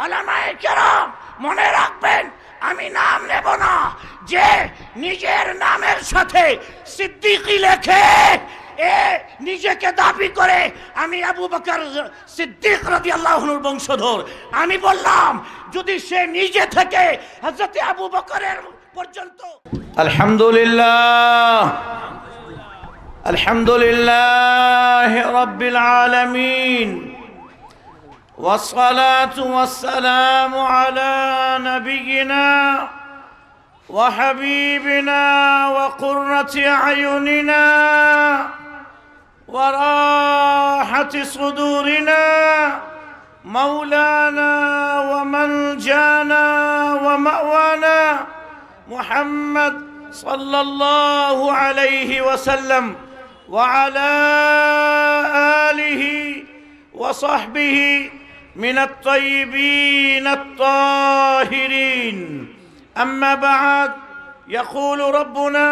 উলামায়ে কেরাম মনে রাখবেন, আমি নাম নেব না, যে নিজের নামের সাথে সিদ্দিকী লেখে এ নিজেকে দাবি করে আমি আবু বকর সিদ্দিক রাদিয়াল্লাহু আনহুর বংশধর। আমি বললাম যদি সে নিজে থেকে হযরত আবু বকরের পর্যন্ত। আলহামদুলিল্লাহ, আলহামদুলিল্লাহ রাব্বিল আলামিন, والصلاة والسلام على نبينا وحبيبنا وقرة أعيننا وراحة صدورنا مولانا وملجانا ومأوانا محمد صلى الله عليه وسلم وعلى آله وصحبه من الطيبين الطاهرين. أما بعد، يقول ربنا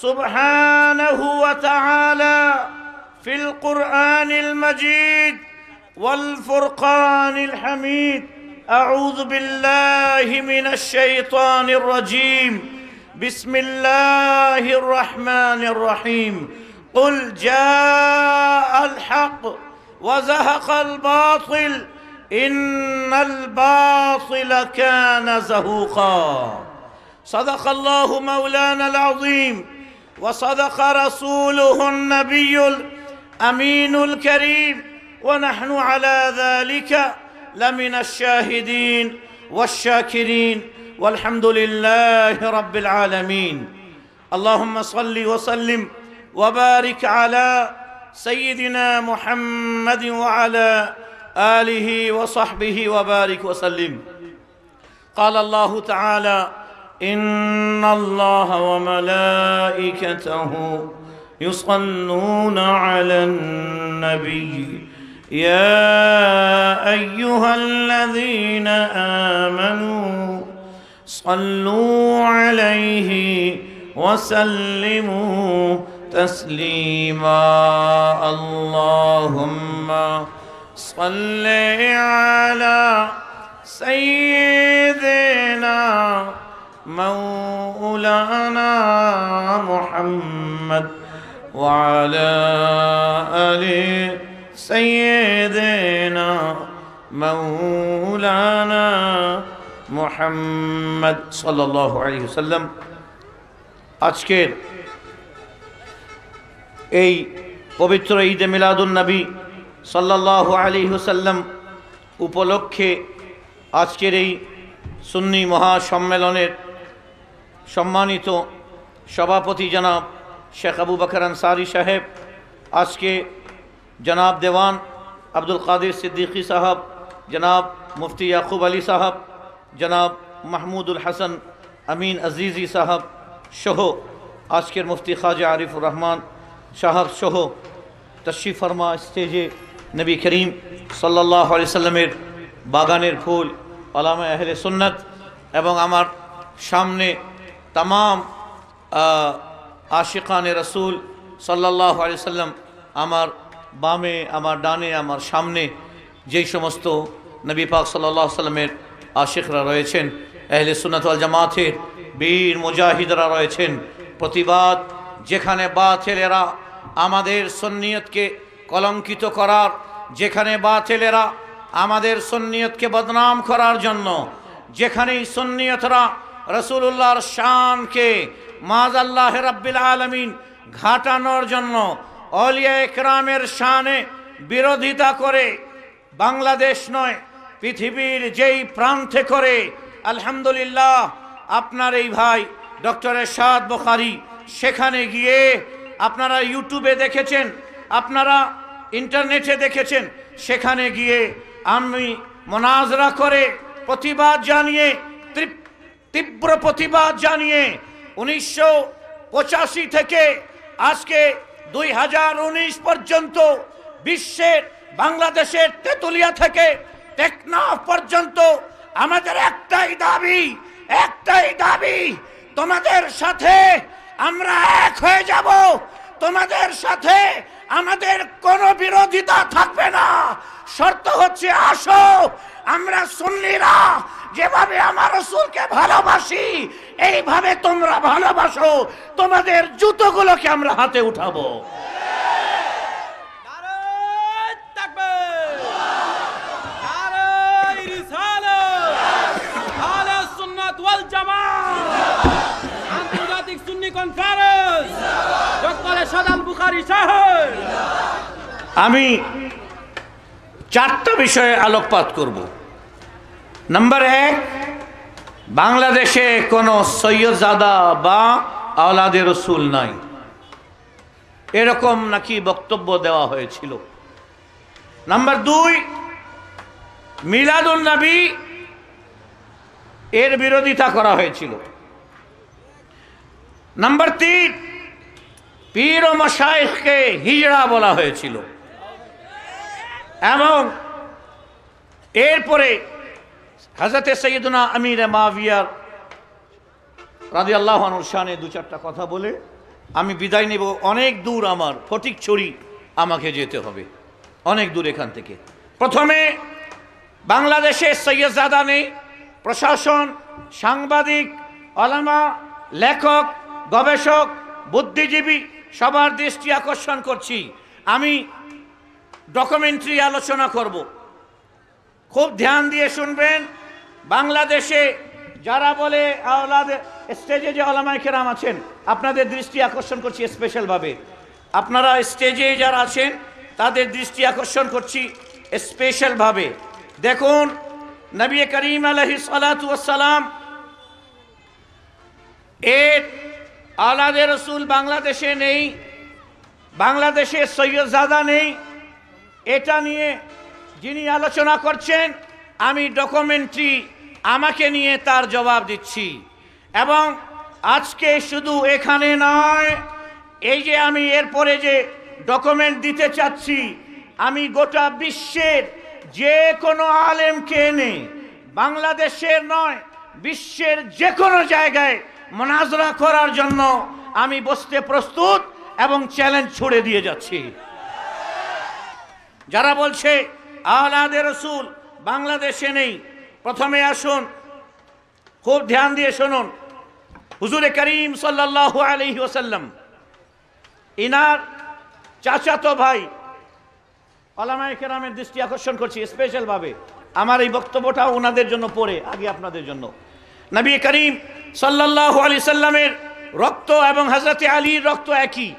سبحانه وتعالى في القرآن المجيد والفرقان الحميد: أعوذ بالله من الشيطان الرجيم، بسم الله الرحمن الرحيم. قل جاء الحق وزهق الباطل إن الباطل كان زهوقا. صدق الله مولانا العظيم وصدق رسوله النبي الأمين الكريم، ونحن على ذلك لمن الشاهدين والشاكرين، والحمد لله رب العالمين. اللهم صل وسلم وبارك على سيدنا محمد وعلى آله وصحبه وبارك وسلم. قال الله تعالى: إن الله وملائكته يصلون على النبي يا أيها الذين آمنوا صلوا عليه وسلموا تسليما. اللهم صل على سيدنا مولانا محمد وعلى آل سيدنا مولانا محمد صلى الله عليه وسلم. আজকের এই পবিত্র ঈদে মিলাদুন নবী সাল্লাল্লাহু আলাইহি ওয়াসাল্লাম উপলক্ষে আজকের এই সুন্নি মহাসম্মেলনের সম্মানিত সভাপতি জনাব শেখ আবু বকর আনসারী সাহেব, আজকে জনাব দেওয়ান আব্দুল কাদের সিদ্দিকী সাহেব, জনাব মুফতি ইয়াকুব আলী সাহেব, জনাব মাহমুদুল হাসান আমিন আজিজি সাহেব সহ আজকের মুফতি খাজা আরিফুর রহমান সাহেব সহ তশরিফ ফরমা স্টেজে নবী করিম সাল্লাল্লাহু আলাইহি সাল্লামের বাগানের ফুল আলামা আহলে সুন্নাত, এবং আমার সামনে तमाम आशिकाने रसूल सल्लल्लाहु आलैहि वसल्लम, आमार बामे आमार डाने आमार सामने जेई समस्त नबी पाक सल्लल्लाहु आलैहि वसल्लमेर आशिकरा रयेछेन, अहले सुन्नात ओयाल जामातेर वीर मुजाहिदरा रयेछेन। प्रतिबाद जेखाने बातिलेरा आमादेर सुन्नियतके कलंकित करार, जेखाने बातिलेरा आमादेर सुन्नियतके बदनाम करार जन्य, जेखानेई सुन्नियतरा रसूलुल्लाहर शान के माज़अल्लाह रब्बिल आलमीन घाटानोर जन्य औलिया इकरामेर शाने बिरोधिता करे बांग्लादेश नय पृथिवीर जेई प्रान्ते करे आलহামদুলিল্লাহ আপনার এই ভাই ডক্টর এরশাদ বুখারী সেখানে গিয়ে আপনারা ইউটিউবে দেখেছেন, আপনারা ইন্টারনেটে দেখেছেন, সেখানে গিয়ে আমি মুনাজরা করে প্রতিবাদ জানিয়ে तीव्र प्रतिबाद जानिए 1985 থেকে আজকে 2019 পর্যন্ত বিশ্বের বাংলাদেশের তেতুলিয়া থেকে টেকনাফ পর্যন্ত আমাদের একটাই দাবি তোমাদের সাথে আমরা এক হয়ে যাব, তোমাদের সাথে আমাদের কোনো বিরোধিতা থাকবে না। শর্ত হচ্ছে আসো আমরা সুন্নিরা যেভাবে আমার রাসূলকে ভালোবাসি এইভাবে তোমরা ভালোবাসো, তোমাদের জুতোগুলোকে আমরা হাতে উঠাবো। আন্তর্জাতিক সুন্নি কনফারেন্স ডক্টর সাদাল বুখারী সাহেব। আমি 4টা বিষয়ে আলোকপাত করব। নাম্বার 1, বাংলাদেশে কোনো সৈয়দজাদা বা আওলাদে রসুল নাই, এরকম নাকি বক্তব্য দেওয়া হয়েছিল। নাম্বার 2, মিলাদুন নবী এর বিরোধিতা করা হয়েছিল। নাম্বার 3, পীর ও মাশায়েখকে হিজড়া বলা হয়েছিল। এবং এরপরে হযরতে সাইয়্যিদুনা আমির মাবিয়া রাদিয়াল্লাহু আনহুর শানে 2-4টা কথা বলে আমি বিদায় নেব। অনেক দূর, আমার ফটিকছড়ি আমাকে যেতে হবে, অনেক দূর এখান থেকে। প্রথমে বাংলাদেশে সৈয়দজাদা নেই। প্রশাসন, সাংবাদিক, ওলামা, লেখক, গবেষক, বুদ্ধিজীবী সবার দৃষ্টি আকর্ষণ করছি। আমি ডকুমেন্টারি আলোচনা করব, খুব ধ্যান দিয়ে শুনবেন। বাংলাদেশে যারা বলে আওলাদে, স্টেজে যে ওলামায়ে কেরাম আছেন আপনাদের দৃষ্টি আকর্ষণ করছি স্পেশালভাবে। আপনারা স্টেজে যারা আছেন তাদের দৃষ্টি আকর্ষণ করছি স্পেশালভাবে। দেখুন, নবী করিম আলাইহিস সালাতু ওয়াস সালাম এর আওলাদে রসুল বাংলাদেশে নেই, বাংলাদেশে সৈয়দজাদা নেই। এটা নিয়ে যিনি আলোচনা করছেন আমি ডকুমেন্টারি আমাকে নিয়ে তার জবাব দিচ্ছি। এবং আজকে শুধু এখানে নয়, এই যে আমি এরপরে যে ডকুমেন্ট দিতে চাচ্ছি, আমি গোটা বিশ্বের যে কোনো আলেমকে এনে, বাংলাদেশের নয় বিশ্বের যে কোনো জায়গায় মুনাজরা করার জন্য আমি বসতে প্রস্তুত এবং চ্যালেঞ্জ ছুড়ে দিয়ে যাচ্ছি। যারা বলছে আওলাদে রসুল বাংলাদেশে নেই, প্রথমে আসুন খুব ধ্যান দিয়ে শুনুন। হুজুরে করিম সাল্লাল্লাহু আলাইহি ওয়াসাল্লাম ইনার চাচাতো ভাই, ওলামায়ে কেরামের দৃষ্টি আকর্ষণ করছি স্পেশালভাবে। আমার এই বক্তব্যটা ওনাদের জন্য পড়ে আগে আপনাদের জন্য। নবী করিম সাল্লাল্লাহু আলাইহি সাল্লামের রক্ত এবং হযরতে আলীর রক্ত একই,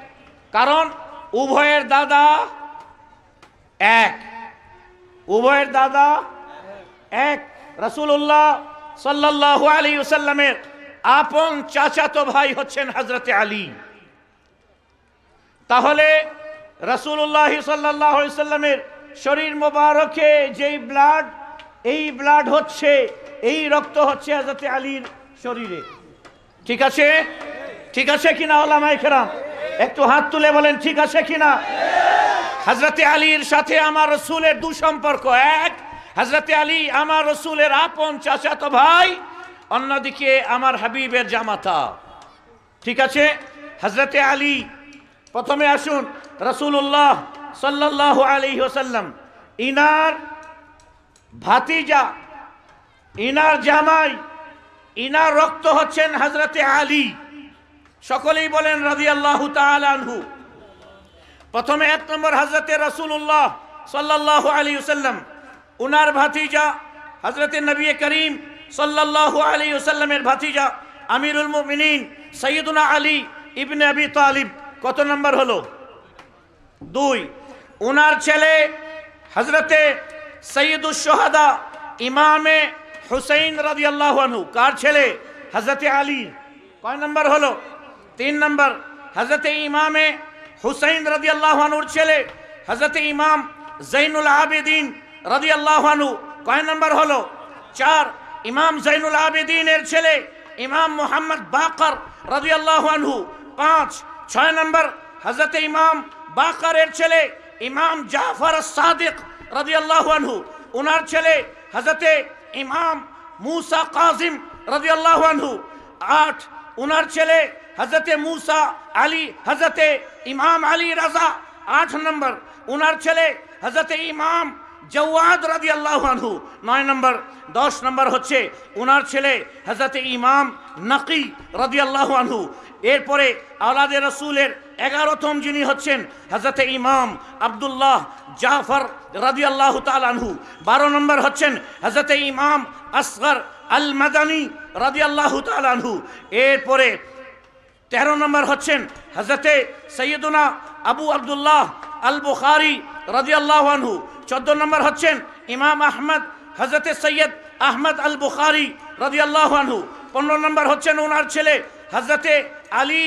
কারণ উভয়ের দাদা এক, উভয়ের দাদা এক। রাসূলুল্লাহ সাল্লাল্লাহু আলাইহি ওয়াসাল্লামের আপন চাচাতো ভাই হচ্ছেন হযরতে আলী। তাহলে রাসূলুল্লাহ সাল্লাল্লাহু আলাইহি ওয়াসাল্লামের শরীর মোবারকে যেই ব্লাড, এই ব্লাড হচ্ছে, এই রক্ত হচ্ছে হযরতে আলীর শরীরে। ঠিক আছে? ঠিক আছে কিনা ওলামায়ে কেরাম? একটু হাত তুলে বলেন ঠিক আছে কিনা? হযরতে আলীর সাথে আমার রাসূলের দু সম্পর্ক। এক, হযরতে আলী আমার রাসূলের আপন চাচাতো ভাই, অন্যদিকে আমার হাবিবের জামাতা। ঠিক আছে? হযরতে আলী, প্রথমে আসুন রাসূলুল্লাহ সাল্লাল্লাহু আলাইহি ওয়াসাল্লাম ইনার ভাতিজা, ইনার জামাই, ইনার রক্ত হচ্ছেন হযরতে আলী। সকলেই বলেন রাদিয়াল্লাহু তাআলা আনহু। প্রথমে 1 নম্বর হযরতে রাসূলুল্লাহ সাল্লাল্লাহু আলাইহি ওয়াসাল্লাম, উনার ভাতিজা হযরতে নবী করিম সাল্লাল্লাহু আলাইহি ওয়াসাল্লামের ভাতিজা আমিরুল মুমিনিন সাইয়্যিদুনা আলী ইবনে আবি তালিব। কত নম্বর হলো? 2। উনার ছেলে হযরতে সৈয়দুশ শুহাদা ইমামে হুসাইন রাদিয়াল্লাহু আনহু। কার ছেলে? হযরতে আলী। কয় নম্বর হলো? 3 নম্বর। হযরতে ইমামে হুসাইন রাদিয়াল্লাহু আনহুর ছেলে হযরতে ইমাম জাইনুল আবেদিন রাদিয়াল্লাহু আনহু। কয় নম্বর হলো? 4। ইমাম জাইনুল আবেদিনের ছেলে ইমাম মুহাম্মদ বাকর রাদিয়াল্লাহু আনহু। 5। 6 নম্বর হযরতে ইমাম বাকরের ছেলে ইমাম জাফর সাদিক রাদিয়াল্লাহু আনহু, উনার ছেলে হযরতে ইমাম মুসা কাজিম রাদিয়াল্লাহু আনহু। 8। উনার ছেলে হযরতে মুসা আলী, হযরতে ইমাম আলী রাজা 8 নম্বর উনার ছেলে হযরত ইমাম জওয়াদ রাদিয়াল্লাহু আনহু 9 নম্বর। 10 নম্বর হচ্ছে উনার ছেলে হযরত ইমাম নকি রাদিয়াল্লাহু আনহু। এরপরে আওলাদে রাসূলের 11তম যিনি হচ্ছেন হযরত ইমাম আব্দুল্লাহ জাফর রাদিয়াল্লাহু তাআলা আনহু। 12 নম্বর হচ্ছেন হযরত ইমাম আসগর আল মাদানী রাদিয়াল্লাহু তাআলা আনহু। এরপরে 13 নম্বর হচ্ছেন হযরতে সৈয়দুনা আবু আব্দুল্লাহ আল বুখারী রাদিয়াল্লাহু আনহু। 14 নম্বর হচ্ছেন ইমাম আহমদ হযরতে সৈয়দ আহমদ আল বুখারী রাদিয়াল্লাহু আনহু। 15 নম্বর হচ্ছেন ওনার ছেলে হযরতে আলী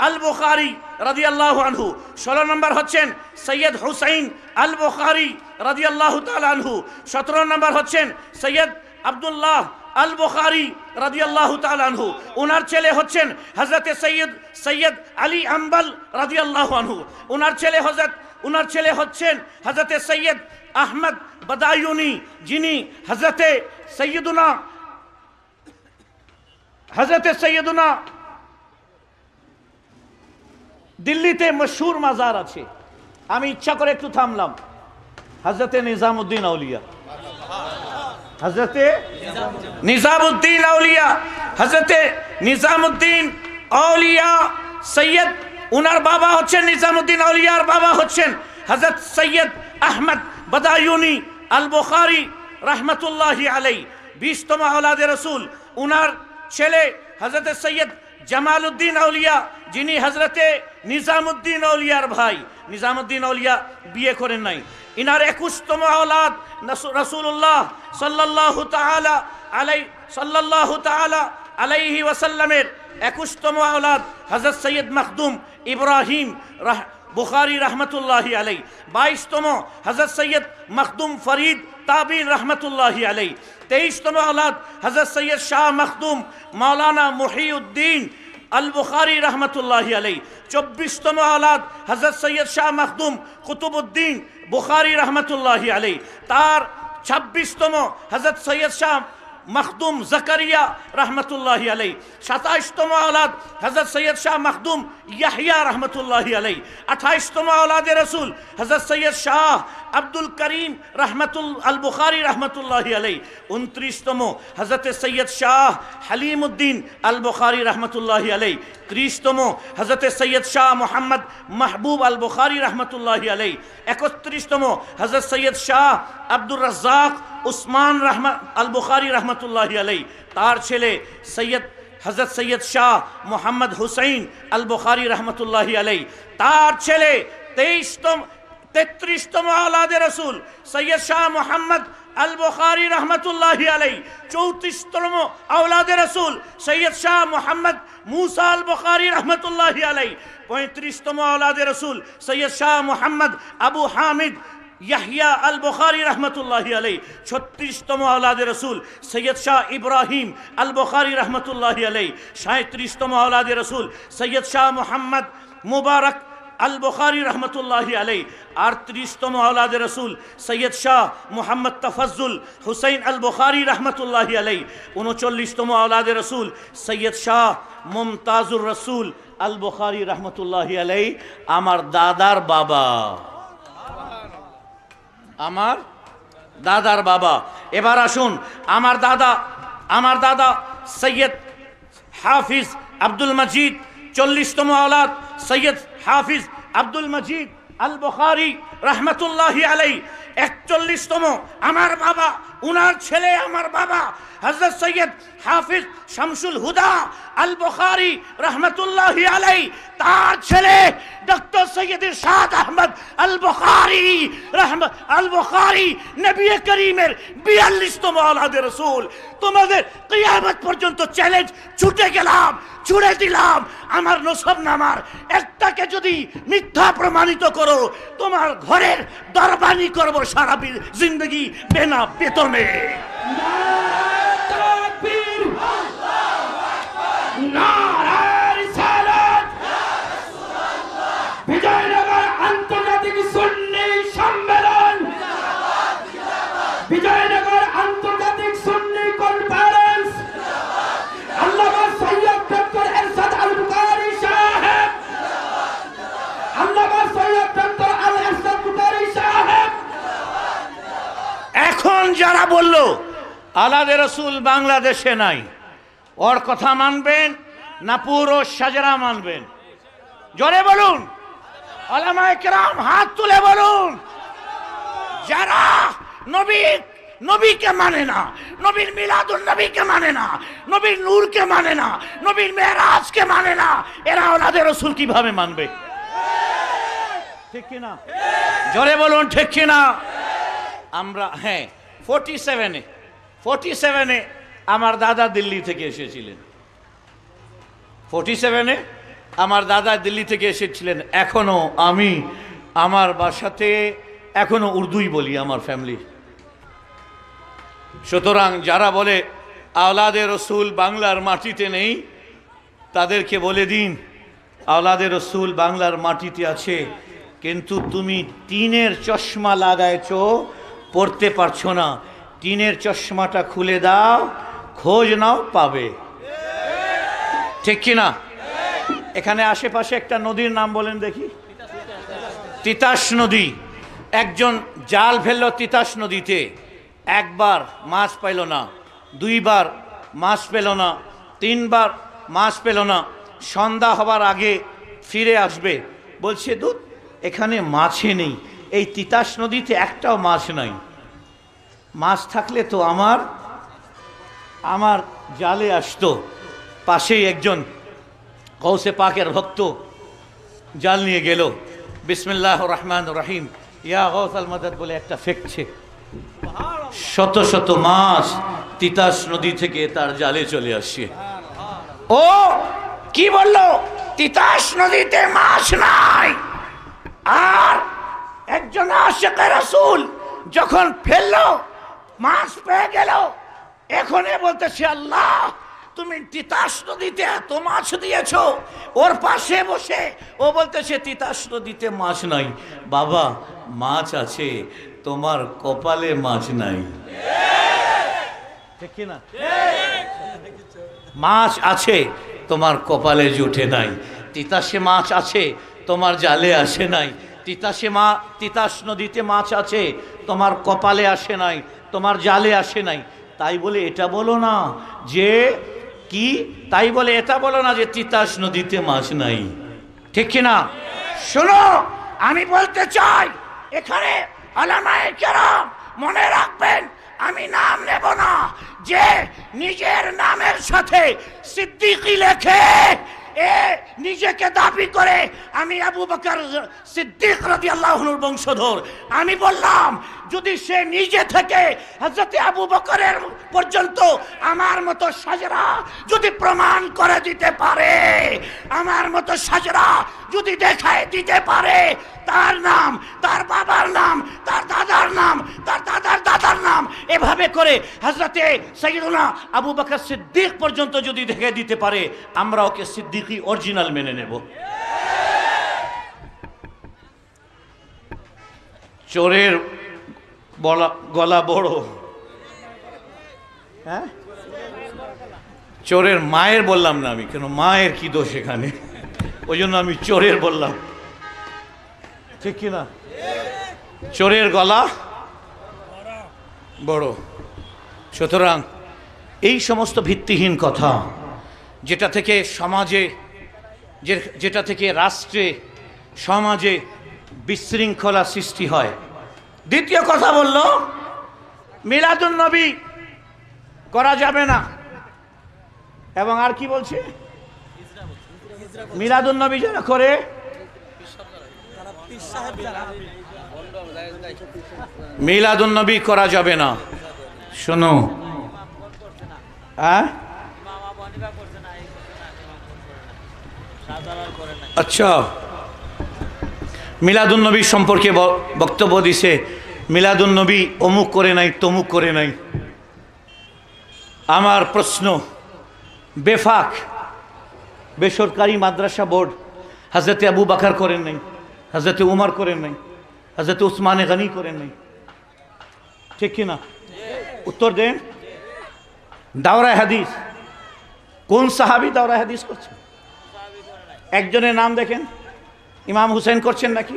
আল বুখারী রাদিয়াল্লাহু আনহু। 16 নম্বর হচ্ছেন সৈয়দ হুসাইন আল বুখারী রাদিয়াল্লাহু তাআলা আনহু। 17 নম্বর হচ্ছেন সৈয়দ আব্দুল্লাহ আল বুখারী রাদিয়াল্লাহু তাআলা আনহু। ওনার ছেলে হচ্ছেন হযরতে সৈয়দ আলী আম্বাল রাদিয়াল্লাহু আনহু। ওনার ছেলে হচ্ছেন হযরতে সৈয়দ আহমদ বাদায়ুনি, যিনি হযরতে সৈয়দুনা দিল্লিতে মশহুর মাজার আছে, আমি ইচ্ছা করে একটু থামলাম, হযরতে নিজামউদ্দিন আউলিয়া, হযরতে নিজামউদ্দিন আউলিয়া, হযরতে নিজামউদ্দিন আউলিয়া সৈয়দ, উনার বাবা হচ্ছেন নিজামউদ্দিন আউলিয়ার বাবা হচ্ছেন হযরত সৈয়দ আহমদ বাদায়ুনি আল বুখারী রাহমাতুল্লাহি আলাইহি। 20তম আওলাদে রাসূল উনার ছেলে হযরতে সৈয়দ জামালউদ্দিন আউলিয়া, যিনি হযরতে নিজামউদ্দিন আউলিয়ার ভাই। নিজামউদ্দিন আউলিয়া বিয়ে করেন নাই। ইনার 21তম আওলাদ রাসূলুল্লাহ সাল্লাল্লাহু তাআলা আলাইহি ওয়াসাল্লামের 21তম আওলাদ হযরত সৈয়দ মখদুম ইব্রাহিম বুখারী রাহমাতুল্লাহি আলাইহি। 22তম হযরত সৈয়দ মখদুম ফরিদ তাবিন রাহমাতুল্লাহি আলাইহি। 23তম আওলাদ হযরত সৈয়দ শাহ মখদুম মাওলানা মুহিউদ্দিন আল বুখারী রাহমাতুল্লাহি আলাইহি। 24তম আওলাদ হযরত সৈয়দ শাহ মখদুম কুতুবউদ্দিন বুখারী রাহমাতুল্লাহি আলাইহি। তার 26তম হযরত সৈয়দ শাহ মখদুম জাকারিয়া রহমতুল্লাহি আলাইহি। 27তম আওলাদ হযরত সৈয়দ শাহ মখদুম ইয়াহইয়া রহমতুল্লাহি আলাইহি। 28তম আওলাদে রাসূল হযরত সৈয়দ শাহ আব্দুল করিম আল বুখারী রহমতুল্লাহি আলাইহি। 29তম হযরত সৈয়দ শাহ হালিমউদ্দিন আল বুখারী রহমতুল্লাহি আলাইহি। 30তম হযরত সৈয়দ শাহ মুহাম্মদ মাহবুব আল বুখারী রহমতুল্লাহি আলাইহি। 31তম হযরত সৈয়দ শাহ আব্দুর রাজ্জাক উসমান আল বুখারী রহমতুল্লাহি আলাইহি। তার ছেলে হযরত সৈয়দ শাহ মুহাম্মদ হুসাইন আল বুখারী রহমতুল্লাহি আলাইহি। তার ছেলে 33তম আওলাদে রাসূল সৈয়দ শাহ মুহাম্মদ আল বুখারী রহমতুল্লাহি আলাইহি। 34তম আওলাদে রাসূল সৈয়দ শাহ মুহাম্মদ মুসা আল বুখারী রহমতুল্লাহি আলাইহি। 35তম আওলাদে রাসূল সৈয়দ শাহ মুহাম্মদ আবু হামিদ ইয়াহইয়া আল বুখারী রহমতুল্লাহি আলাইহি। 36তম আওলাদে রাসূল সৈয়দ শাহ ইব্রাহিম আল বুখারী রহমতুল্লাহি আলাইহি। 37তম আওলাদে রাসূল সৈয়দ শাহ মুহাম্মদ মুবারক আল বুখারী রহমতুল্লাহি আলাইহি। 38তম আওলাদে রাসূল সৈয়দ শাহ মুহাম্মদ তাফাজ্জুল হুসাইন আল বুখারী রহমতুল্লাহি আলাইহি। 39তম আওলাদে রাসূল সৈয়দ শাহ মুমতাজুর রাসূল আল বুখারী রহমতুল্লাহি আলাইহি। আমার দাদার বাবা, আমার দাদার বাবা। এবার আসুন আমার দাদা সৈয়দ হাফিজ আব্দুল মজিদ। 40তম আওলাদ সৈয়দ হাফিজ আব্দুল মজিদ আল বুখারী রহমতুল্লাহি আলাইহি। 41তম আমার বাবা, উনার ছেলে আমার বাবা হযরত সৈয়দ হাফিজ শামসুল হুদা আল বুখারী রহমতুল্লাহি আলাইহি। তার ছেলে ডক্টর সৈয়দ ইরশাদ আহমদ আল বুখারী নবী করিমের 42তম আওলাদে রাসূল। তোমাদের কিয়ামত পর্যন্ত চ্যালেঞ্জ ছুড়ে দিলাম, আমার নসবনামার একটাকে যদি মিথ্যা প্রমাণিত করো, তোমার ঘরের দরবানি করব সারা জিন্দগি বিনা বেতনে। বিজয়নগর আন্তর্জাতিক সুন্নি সম্মেলন, বিজয়নগর আন্তর্জাতিক সুন্নি কনফারেন্স, আল্লামা সৈয়দ ডক্টর এরশাদ আল বুখারী সাহেব, আল্লামা সৈয়দ ডক্টর আওলাদে রসুল বাংলাদেশে নাই, ওর কথা মানবেন না পুরো সাজরা মানবেন? জোরে বলুন, উলামায়ে কেরাম হাত তুলে বলুন। যারা নবীকে মানে না, নবীর মিলাদুন নবীকে মানে না, নবীর নূরকে মানে না, নবীর মেরাজকে মানে না, এরা আওলাদে রসুল কিভাবে মানবে? ঠিক কিনা? জোরে বলুন ঠিক কিনা? আমরা 47-এ আমার দাদা দিল্লি থেকে এসেছিলেন। 47-এ আমার দাদা দিল্লি থেকে এসেছিলেন। এখনো আমি আমার বাসাতে এখনো উর্দুই বলি আমার ফ্যামিলি। সুতরাং যারা বলে আওলাদে রসুল বাংলার মাটিতে নেই, তাদেরকে বলে দিন আওলাদে রসুল বাংলার মাটিতে আছে, কিন্তু তুমি টিনের চশমা লাগাইছো, পড়তে পারছো না। টিনের চশমাটা খুলে দাও, খোঁজ নাও, পাবে। ঠিক কিনা? এখানে আশেপাশে একটা নদীর নাম বলেন দেখি। তিতাস নদী। একজন জাল ফেললো তিতাস নদীতে, একবার মাছ পাইল না, দুইবার মাছ পেল না, তিনবার মাছ পেল না। সন্ধ্যা হবার আগে ফিরে আসবে, বলছে দুধ এখানে মাছই নেই, এই তিতাস নদীতে একটাও মাছ নাই। মাছ থাকলে তো আমার জালে আসতো। পাশেই একজন গৌসে পাকের ভক্ত জাল নিয়ে গেল, বিসমিল্লাহির রহমানির রহিম ইয়া গৌসাল মাদাদ বলে একটা ফেকছে, শত শত মাছ তিতাস নদী থেকে তার জালে চলে আসছে। ও কি বললো? তিতাস নদীতে মাছ নাই। আর একজন আশিকে রাসূল যখন ফেললো, মাছ পেয়ে গেল, এখনই বলতেছে আল্লাহ তুমি তিতাস নদীতে এত মাছ দিয়েছো। ওর পাশে বসে ও বলতেছে তিতাস নদীতে মাছ নাই। বাবা মাছ আছে, তোমার কপালে মাছ নাই। ঠিক না? মাছ আছে, তোমার কপালে জুটে নাই। তিতাসে মাছ আছে, তোমার জালে আসে নাই। তিতাস নদীতে মাছ আছে, তোমার কপালে আসে নাই, তোমার জালে আসে নাই। তাই বলে এটা বলো না যে কি, তাই বলে এটা বলো না যে তিতাস নদীতে মাছ নাই। ঠিক কিনা? শোনো, আমি বলতে চাই এখানে উলামায়ে কেরাম মনে রাখবেন, আমি নাম নেব না, যে নিজের নামের সাথে সিদ্দিকী লেখে এ নিজেকে দাবি করে আমি আবু বকর সিদ্দিক রাদিয়াল্লাহু আনহুর বংশধর। আমি বললাম যদি সে নিজে থেকে হযরত আবু বকরের পর্যন্ত আমার মতো সাজরা যদি প্রমাণ করে দিতে পারে, আমার মতো সাজরা যদি দেখায় দিতে পারে, তার নাম, তার বাবার নাম, তার দাদার নাম, তার দাদার দাদার নাম, এভাবে করে হযরতে সাইয়্যিদুনা আবু বকর সিদ্দিক পর্যন্ত যদি দেখে দিতে পারে, আমরা ওকে সিদ্দিকী অরিজিনাল মেনে নেব। চোরের গলা বড়, হ্যাঁ? চোরের মায়ের বললাম না আমি, কেন মায়ের কি দোষ এখানে, ওই জন্য আমি চোরের বললাম। ঠিক কিনা? চোরের গলা বড়। সুতরাং এই সমস্ত ভিত্তিহীন কথা, যেটা থেকে সমাজে, যেটা থেকে রাষ্ট্রে, সমাজে বিশৃঙ্খলা সৃষ্টি হয়। দ্বিতীয় কথা বলল মিলাদুন নবী করা যাবে না, এবং আর কি বলছে, মিলাদুন নবী যারা করে মিলাদুন নবী করা যাবে না। শোনো, হ্যাঁ আচ্ছা, মিলাদুন নবী সম্পর্কে বক্তব্য দিছে, মিলাদুন নবী অমুক করে নাই, তমুক করে নাই। আমার প্রশ্ন, বেফাক বেসরকারি মাদ্রাসা বোর্ড হযরত আবু বকর করেন নাই, হযরত উমর করেন নাই, হযরত উসমানে গনি করেন নাই। ঠিক কিনা? উত্তর দেন। দাওরায়ে হাদিস, কোন সাহাবী দাওরায়ে হাদিস করছেন? একজনের নাম দেখেন। ইমাম হুসেন করছেন নাকি?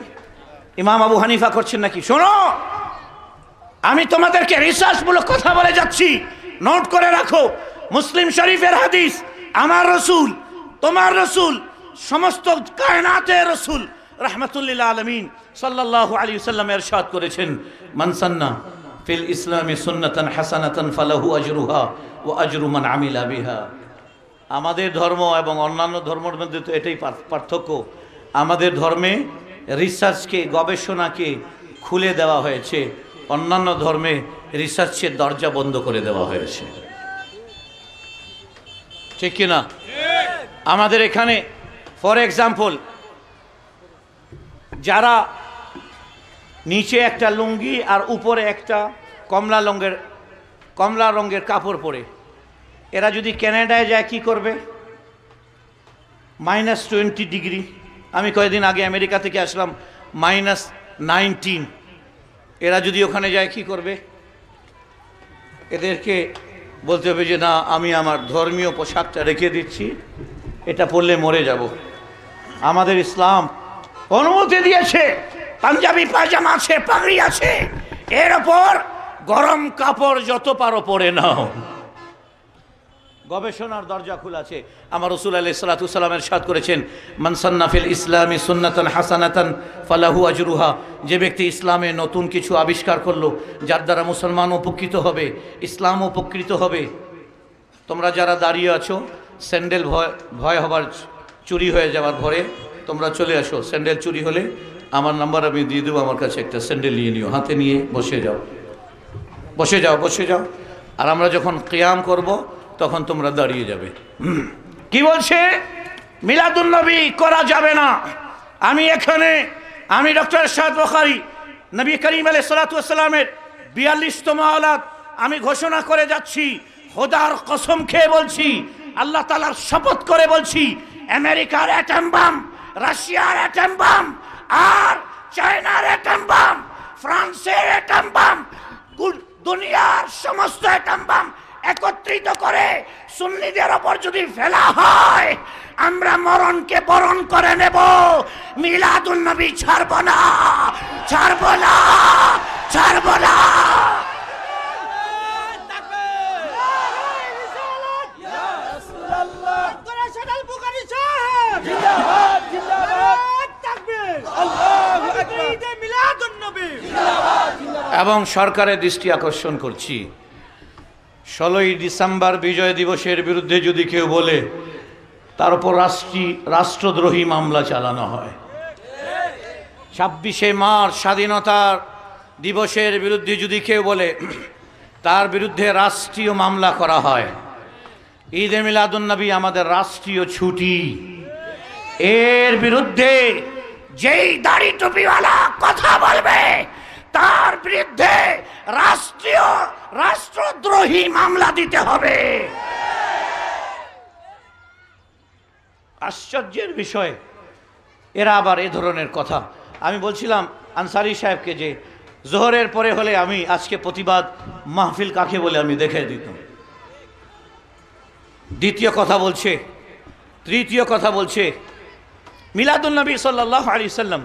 ইমাম আবু হানিফা করছেন নাকি? শোনো, আমি তোমাদেরকে রিসার্চমূলক কথা বলে যাচ্ছি, নোট করে রাখো, মুসলিম শরীফের হাদিস, আমার রসুল, তোমার রসুল, সমস্ত কায়নাতের রসুল রাহমাতুল্লিল আলামিন সাল্লাল্লাহু আলাইহি ওয়াসাল্লাম ইরশাদ করেছেন, মান সান্না ফিল ইসলামি সুন্নাতান হাসানাতান ফালাহু আজরুহা ওয়া আজরু মান আমিলা বিহা। আমাদের ধর্ম এবং অন্যান্য ধর্মের মধ্যে তো এটাই পার্থক্য। আমাদের ধর্মে রিসার্চকে, গবেষণাকে খুলে দেওয়া হয়েছে, অন্যান্য ধর্মে রিসার্চের দরজা বন্ধ করে দেওয়া হয়েছে। ঠিক কিনা? আমাদের এখানে ফর এক্সাম্পল, যারা নিচে একটা লুঙ্গি আর উপরে একটা কমলা রঙের কাপড় পরে, এরা যদি কানাডায় যায় কি করবে? -20 ডিগ্রি। আমি কয়েকদিন আগে আমেরিকা থেকে আসলাম, -19। এরা যদি ওখানে যায় কি করবে? এদেরকে বলতে হবে যে না, আমি আমার ধর্মীয় পোশাকটা রেখে দিচ্ছি, এটা পরলে মরে যাব। আমাদের ইসলাম অনুমতি দিয়েছে, পাঞ্জাবি পায়জামা আছে, পাগড়ি আছে, এর ওপর গরম কাপড় যত পারো পরে নাও। গবেষণার দরজা খোলা আছে। আমার রাসূল আলাইহিস সালাতু ওয়াস সালাম ইরশাদ করেছেন, মান সান্না ফিল ইসলামি সুন্নাতান হাসানাতান ফালাহু আজরুহা। যে ব্যক্তি ইসলামে নতুন কিছু আবিষ্কার করলো, যার দ্বারা মুসলমান উপকৃত হবে, ইসলাম উপকৃত হবে। তোমরা যারা দাঁড়িয়ে আছো, স্যান্ডেল ভয় হবার, চুরি হয়ে যাওয়ার ভয়ে তোমরা চলে আসো। স্যান্ডেল চুরি হলে আমার নাম্বার আমি দিয়ে দেবো, আমার কাছে একটা স্যান্ডেল নিয়ে নিও, হাতে নিয়ে বসে যাও, বসে যাও, বসে যাও। আর আমরা যখন কিয়াম করব তখন তোমরা দাঁড়িয়ে যাবে। কি বলছে? মিলাদুন নবী করা যাবে না। আমি ডক্টর এরশাদ বুখারী, নবী করিম আলাইহিস সালাতু ওয়াস সালামের 42তম আওলাদ, আমি ঘোষণা করে যাচ্ছি, খোদার কসম খেয়ে বলছি, আল্লাহ তাআলার শপথ করে বলছি, আমেরিকার অ্যাটম বাম, রাশিয়ার অ্যাটম বাম, আর চায়নার অ্যাটম বাম, ফ্রান্সের অ্যাটম বাম, দুনিয়ার সমস্ত অ্যাটম বাম একত্রিত করে সুন্নিদের ওপর যদি ফেলা হয়, আমরা মরণকে বরণ করে নেব। মিলাদুন নবী ছাড়ব না, ছাড়ব না, ছাড়ব না। এবং সরকারের দৃষ্টি আকর্ষণ করছি, 16ই ডিসেম্বর বিজয় দিবসের বিরুদ্ধে যদি কেউ বলে, তার উপর রাষ্ট্রদ্রোহী মামলা চালানো হয়। 26শে মার্চ স্বাধীনতার দিবসের বিরুদ্ধে যদি কেউ বলে, তার বিরুদ্ধে রাষ্ট্রীয় মামলা করা হয়। ঈদে মিলাদুন নবী আমাদের রাষ্ট্রীয় ছুটি। এর বিরুদ্ধে যেই দাড়ি টুপিওয়ালা কথা বলবে, তার বিরুদ্ধে রাষ্ট্রদ্রোহী মামলা দিতে হবে। আশ্চর্যের বিষয়, এরা আবার এ ধরনের কথা। আমি বলছিলাম আনসারী সাহেবকে যে জোহরের পরে হলে আমি আজকে প্রতিবাদ মাহফিল কাকে বলে আমি দেখে দিতাম। দ্বিতীয় কথা বলছে, তৃতীয় কথা বলছে, মিলাদুন নবী সাল্লাল্লাহু আলাইহি সাল্লাম,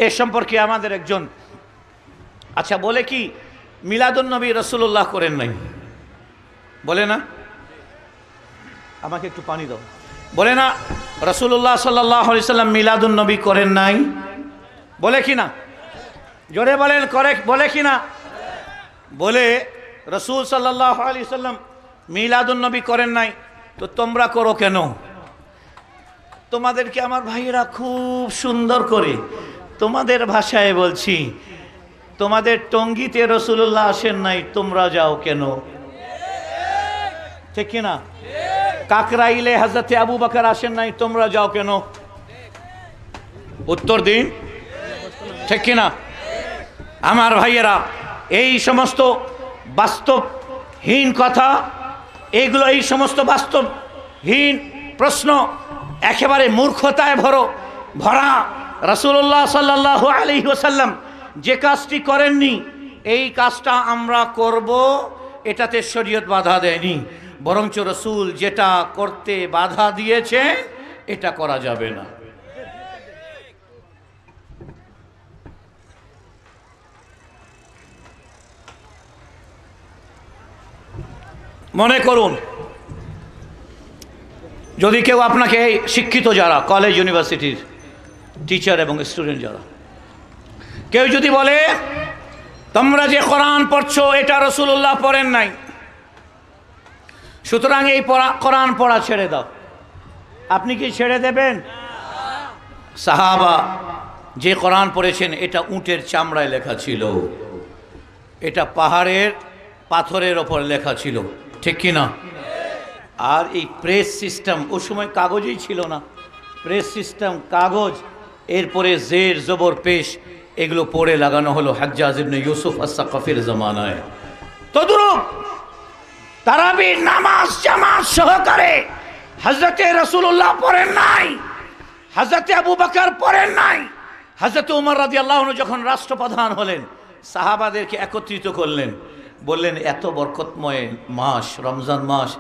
এ সম্পর্কে আমাদের একজন, আচ্ছা বলে কি মিলাদুন নবী রাসূলুল্লাহ করেন নাই? বলে না? আমাকে একটু পানি দাও। বলে না রাসূলুল্লাহ সাল্লাল্লাহু আলাইহি সাল্লাম মিলাদুন নবী করেন নাই? বলে কি না? জোরে বলেন, করে বলে কি না? বলে রাসূল সাল্লাল্লাহু আলাইহি সাল্লাম মিলাদুন নবী করেন নাই, তো তোমরা করো কেন? তোমাদেরকে আমার ভাইয়েরা খুব সুন্দর করে তোমাদের ভাষায় বলছি, তোমাদের টঙ্গিতে রাসূলুল্লাহ আসেন নাই, তোমরা যাও কেন? ঠিক কিনা? কাকরাইলে হযরতে আবু বকর আসেন নাই, তোমরা যাও কেন? উত্তর দিন, ঠিক কিনা? আমার ভাইয়েরা, এই সমস্ত বাস্তবহীন কথা, এইগুলো, এই সমস্ত বাস্তবহীন প্রশ্ন একেবারে মূর্খতায় ভরা। রাসূলুল্লাহ সাল্লাল্লাহু আলাইহি ওয়াসাল্লাম যে কাজটি করেননি, এই কাজটা আমরা করব, এটাতে শরীয়ত বাধা দেয়নি, বরঞ্চ রাসূল যেটা করতে বাধা দিয়েছে এটা করা যাবে না। মনে করুন যদি কেউ আপনাকে, শিক্ষিত যারা কলেজ ইউনিভার্সিটির টিচার এবং স্টুডেন্ট যারা, কেউ যদি বলে তোমরা যে কোরআন পড়ছো এটা রাসূলুল্লাহ পড়েন নাই, সুতরাং এই কোরআন পড়া ছেড়ে দাও, আপনি কি ছেড়ে দেবেন? সাহাবা যে কোরআন পড়েছেন এটা উটের চামড়ায় লেখা ছিল, এটা পাহাড়ের পাথরের ওপর লেখা ছিল, ঠিক কি না? আর এই প্রেস সিস্টেম, ওই সময় কাগজই ছিল না, প্রেস সিস্টেম কাগজ, এরপরে জের জবর পেশ, এগুলো পড়ে লাগানো হলো হাজ্জাজ ইবনে ইউসুফ আস-সাকাফির জামানায়। তদ্রূপ তারাবির নামাজ জামাত সহকারে হযরতে রাসূলুল্লাহ পড়েন নাই, হযরতে আবু বকর পড়েন নাই। হযরত ওমর রাদিয়াল্লাহু আনহু যখন রাষ্ট্রপ্রধান হলেন, সাহাবাদেরকে একত্রিত করলেন, বললেন এত বরকতময় মাস রমজান মাস,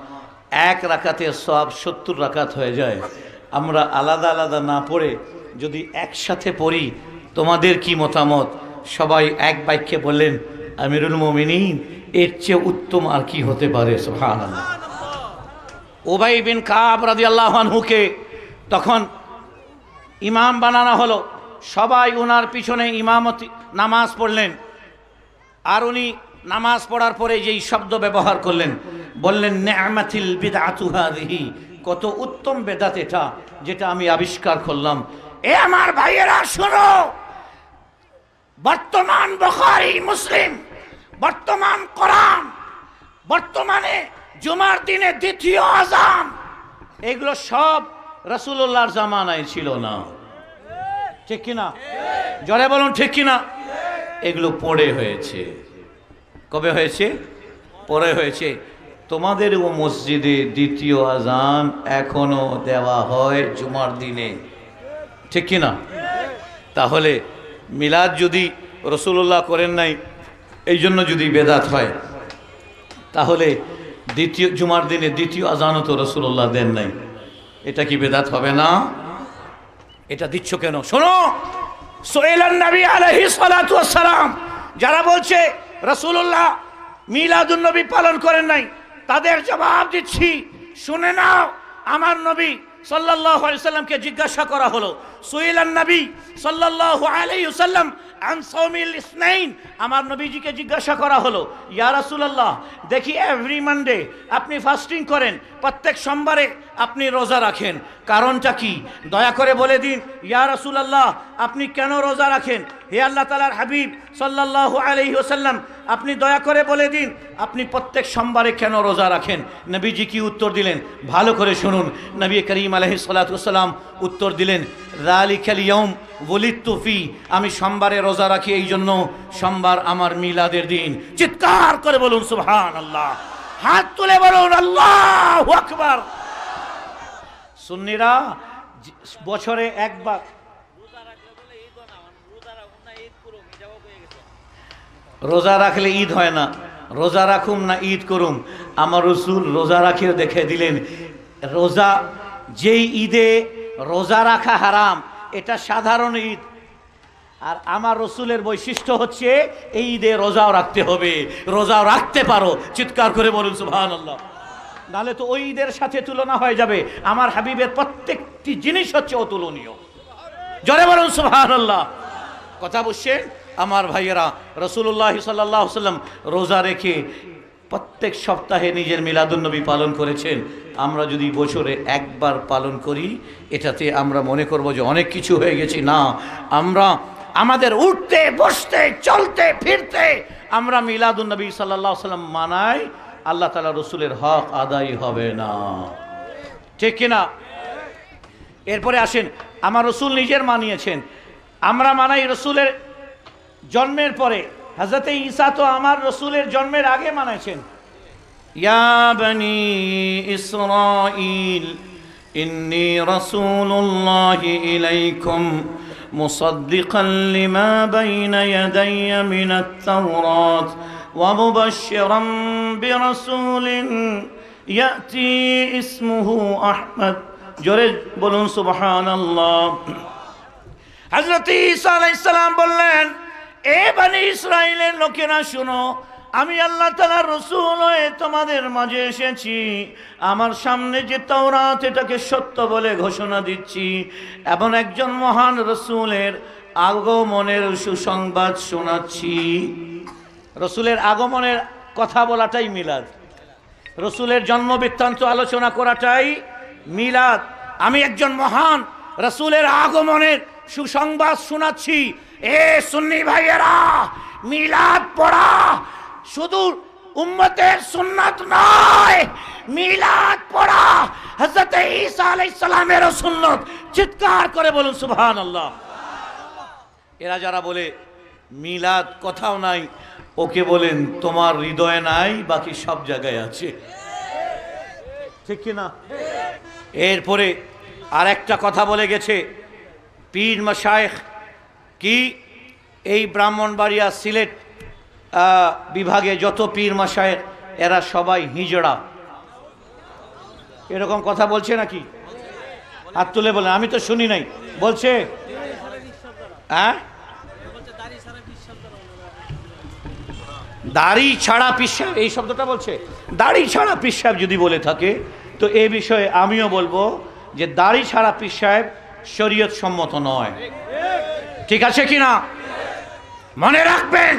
এক রাকাতের সওয়াব 70 রাকাত হয়ে যায়, আমরা আলাদা আলাদা না পড়ে যদি একসাথে পড়ি, তোমাদের কি মতামত? সবাই এক বাক্যে বললেন আমিরুল মুমিনিন, এর চেয়ে উত্তম আর কি হতে পারে? সুবহানাল্লাহ। উবাই বিন কাব রাদিয়াল্লাহু আনহুকে তখন ইমাম বানানো হলো, সবাই ওনার পিছনে ইমামতি নামাজ পড়লেন, আর উনি নামাজ পড়ার পরে যেই শব্দ ব্যবহার করলেন, বললেন নি'মাতিল বিদআতু হাযিহি, কত উত্তম বেদাত এটা, যেটা আমি আবিষ্কার করলাম। এ আমার ভাইয়েরা শোনো, বর্তমান বুখারী মুসলিম, বর্তমান কোরআন, বর্তমানে জুমার দিনে দ্বিতীয় আযান, এগুলো সব রাসূলুল্লাহর জামানায় ছিল না, ঠিক কিনা? জোরে বলুন ঠিক কিনা? এগুলো পড়ে হয়েছে। কবে হয়েছে? পরে হয়েছে। তোমাদেরও মসজিদে দ্বিতীয় আযান এখনো দেওয়া হয় জুমার দিনে, ঠিক কিনা? তাহলে মিলাদ যদি রাসূলুল্লাহ করেন নাই, এই জন্য যদি বেদাত হয়, তাহলে দ্বিতীয় জুমার দিনে দ্বিতীয় আযানও তো রাসূলুল্লাহ দেন নাই, এটা কি বেদাত হবে না? এটা দিচ্ছ কেন? শোনো, সুইলান নবী আলাইহিস সালাতু ওয়াস সালাম, যারা বলছে রাসূলুল্লাহ মিলাদুন নবী পালন করেন নাই, তাদের জবাব দিচ্ছি, শুনে নাও। আমার নবী সাল্লাল্লাহু আলাইহি ওয়াসাল্লামকে জিজ্ঞাসা করা হলো, সুইলান নবী সাল্লাল্লাহু আলাইহি ওয়াসাল্লাম আন সাওমিল ইসনাইন, আমার নবীজিকে জিজ্ঞাসা করা হলো, ইয়া রাসূলুল্লাহ, দেখি এভরি মানডে আপনি ফাস্টিং করেন, প্রত্যেক সোমবারে আপনি রোজা রাখেন, কারণটা কি? দয়া করে বলে দিন ইয়া রাসূলুল্লাহ, আপনি কেন রোজা রাখেন? হে আল্লাহ তাআলার হাবিব সাল্লাল্লাহু আলাইহি ওয়াসাল্লাম, আপনি দয়া করে বলে দিন আপনি প্রত্যেক সোমবারে কেন রোজা রাখেন? নবীজি কি উত্তর দিলেন? ভালো করে শুনুন। নবী করিম আলাইহিস সালাতু ওয়াস সালাম উত্তর দিলেন, যালিকাল ইয়াউম ওয়ালিদতু ফি, আমি সোমবারে রোজা রাখি এই জন্য, সোমবার আমার মিলাদের দিন। চিৎকার করে বলুন সুবহানাল্লাহ, হাত তুলে বলুন আল্লাহু আকবার। সুন্নিরা বছরে একবার রোজা রাখলে ঈদ হয় না, রোজা রাখুম না ঈদ করুম। আমার রাসূল রোজা রাখিও দেখে দিলেন, রোজা যেই ঈদে রোজা রাখা হারাম, এটা সাধারণ ঈদ, আর আমার রসুলের বৈশিষ্ট্য হচ্ছে এই ঈদে রোজাও রাখতে হবে, রোজাও রাখতে পারো। চিৎকার করে বলুন সুবহানাল্লাহ। নাহলে তো ওই ঈদের সাথে তুলনা হয়ে যাবে। আমার হাবিবের প্রত্যেকটি জিনিস হচ্ছে অতুলনীয়। জোরে বলুন সুবহানাল্লাহ। কথা বুঝছেন আমার ভাইয়েরা? রাসূলুল্লাহ সাল্লাল্লাহু আলাইহি ওয়াসাল্লাম রোজা রেখে প্রত্যেক সপ্তাহে নিজের মিলাদুন নবী পালন করেছেন। আমরা যদি বছরে একবার পালন করি, এটাতে আমরা মনে করব যে অনেক কিছু হয়ে গেছি। না, আমরা আমাদের উঠতে বসতে চলতে ফিরতে আমরা মিলাদুন নবী সাল্লাল্লাহু আলাইহি ওয়াসাল্লাম মানাই, আল্লাহ তাআলা রসুলের হক আদায় হবে না, ঠিক কিনা? এরপরে আসেন, আমার রসুল নিজের মানিয়েছেন, আমরা মানাই রসুলের জন্মের পরে। হযরত ঈসা তো আমার রসুলের জন্মের আগে মানাইছেন। ইয়া বনি ইসরাঈল ইন্নী রাসূলুল্লাহি ইলাইকুম মুসাদ্দিকান লিমা বাইনা ইয়াদাইয়া মিনাত তাওরাত ওয়া মুবাশশিরান বিরাসূলিন ইয়াতি ইসমুহু আহমদ। জোরে বলুন সুবহানাল্লাহ। হযরত ঈসা আলাইহিস সালাম বললেন, এ বনি ইসরাইলের লোকেরা শুনো, আমি আল্লাহ তাআলার রাসূল হয়ে তোমাদের মাঝে এসেছি, আমার সামনে যে তাওরাত এটাকে সত্য বলে ঘোষণা দিচ্ছি, এমন একজন মহান রাসূলের আগমনের সুসংবাদ শোনাচ্ছি। রাসূলের আগমনের কথা বলাটাই মিলাদ, রাসূলের জন্ম বৃত্তান্ত আলোচনা করাটাই মিলাদ। আমি একজন মহান রাসূলের আগমনের সুসংবাদ শোনাচ্ছি। এ সুন্নি ভাইয়েরা, মিলাদ পড়া শুধু উম্মতের সুন্নাত নয়, মিলাদ পড়া হযরত ঈসা আলাইহিস সালামের সুন্নাত। চিৎকার করে বলুন সুবহানাল্লাহ। এরা যারা বলে মিলাদ কোথাও নাই, ওকে বলেন তোমার হৃদয়ে নাই, বাকি সব জায়গায় আছে, ঠিক কি না? এরপরে আর একটা কথা বলে গেছে পীর মাশায়েখ, কি এই ব্রাহ্মণবাড়িয়া সিলেট বিভাগে যত পীর মাশায়েখ এরা সবাই হিজড়া, এরকম কথা বলছে নাকি? হাত তুলে বলেন, আমি তো শুনি নাই। বলছে হ্যাঁ, দাড়ি ছাড়া পিসাব, এই শব্দটা বলছে। দাড়ি ছাড়া পিসাব যদি বলে থাকে তো এ বিষয়ে আমিও বলবো যে দাড়ি ছাড়া পিসাব শরীয়ত সম্মত নয়, ঠিক আছে কিনা? মনে রাখবেন,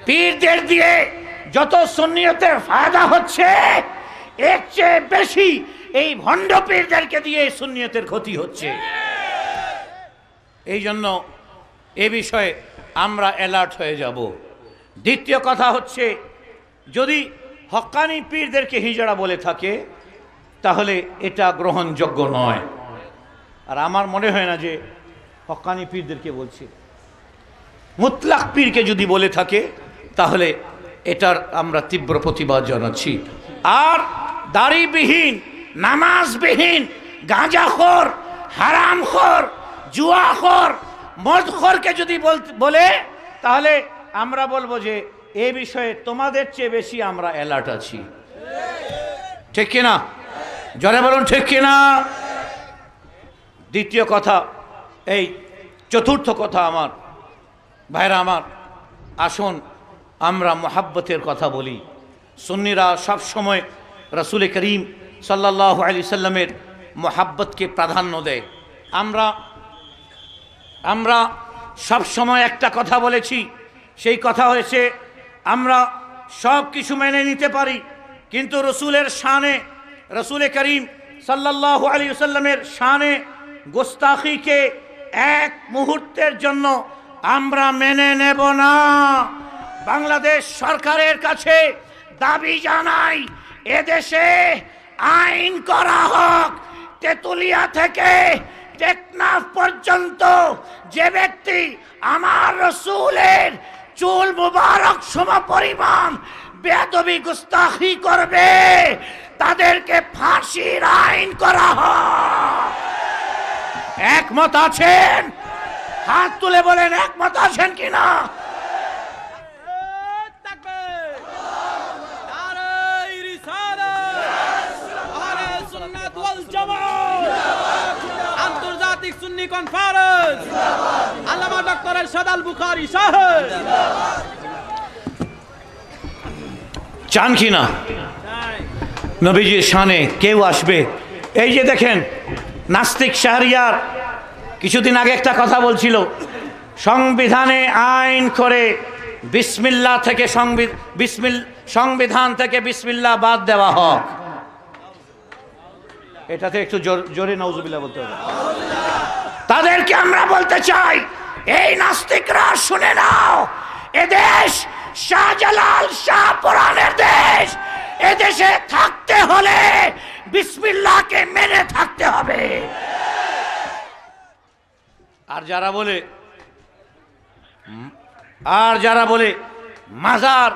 পীরদের দিয়ে যত সুন্নিয়তের ফায়দা হচ্ছে, এর চেয়ে বেশি এই ভণ্ড পীরদেরকে দিয়ে সুন্নিয়তের ক্ষতি হচ্ছে। এই জন্য এ বিষয়ে আমরা অ্যালার্ট হয়ে যাব। দ্বিতীয় কথা হচ্ছে, যদি হক্কানি পীরদেরকে হিজড়া বলে থাকে তাহলে এটা গ্রহণযোগ্য নয়। আর আমার মনে হয় না যে হক্কানি পীরদেরকে বলছে, মুতলাক পীরকে যদি বলে থাকে তাহলে এটার আমরা তীব্র প্রতিবাদ জানাচ্ছি। আর দাড়িবিহীন, নামাজবিহীন, গাঁজাখোর, হারামখোর, জুয়াখোর, মদখোরকে যদি বলে তাহলে আমরা বলবো যে এই বিষয়ে তোমাদের চেয়ে বেশি আমরা অ্যালার্ট আছি, ঠিক কিনা? জোরে বলুন ঠিক কিনা? দ্বিতীয় কথা, এই চতুর্থ কথা আমার ভাইরা আমার, আসুন আমরা মোহাব্বতের কথা বলি। সুন্নিরা সব সময় রাসূল করিম সাল্লাল্লাহু আলাইহি সাল্লামের মোহাব্বতকে প্রাধান্য দেয়। আমরা সব সময় একটা কথা বলেছি, সেই কথা হয়েছে আমরা সব কিছু মেনে নিতে পারি, কিন্তু রসুলের শানে, রসুল করিম সাল্লাল্লাহু আলাইহি সাল্লামের শানে গোস্তাখিকে এক মুহূর্তের জন্য আমরা মেনে নেব না। বাংলাদেশ সরকারের কাছে দাবি জানাই, এদেশে আইন করা হোক, তেতুলিয়া থেকে টেকনাফ পর্যন্ত যে ব্যক্তি আমার রসুলের চুল মুবারক সমপরিমাণ বেয়াদবি গুস্তাখি করবে তাদেরকে ফাঁসির আইন করা হোক। একমত আছেন? হাত তুলে বলেন একমত আছেন কিনা? আন্তর্জাতিক সুন্নি কনফারেন্স, আল্লামা ডক্টর এরশাদ আল বুখারী সাহেব। চান কিনা নবীজির শানে কেউ আসবে? এই যে দেখেন, নাস্তিক শাহরিয়ার কিছুদিন আগে একটা কথা বলছিল, সংবিধানে আইন করে বিসমিল্লাহ থেকে সংবিধান থেকে বিসমিল্লাহ বাদ দেওয়া হোক। এটাতে একটু জোরে নাউজুবিল্লাহ বলতে হবে। তাদেরকে আমরা বলতে চাই, এই নাস্তিকরা শুনে নাও, এদেশ শাহজালাল শাহপরানের দেশ। এদেশে থাকতে হলে বিসমিল্লাহকে মেনে থাকতে হবে। আর যারা বলে মাজার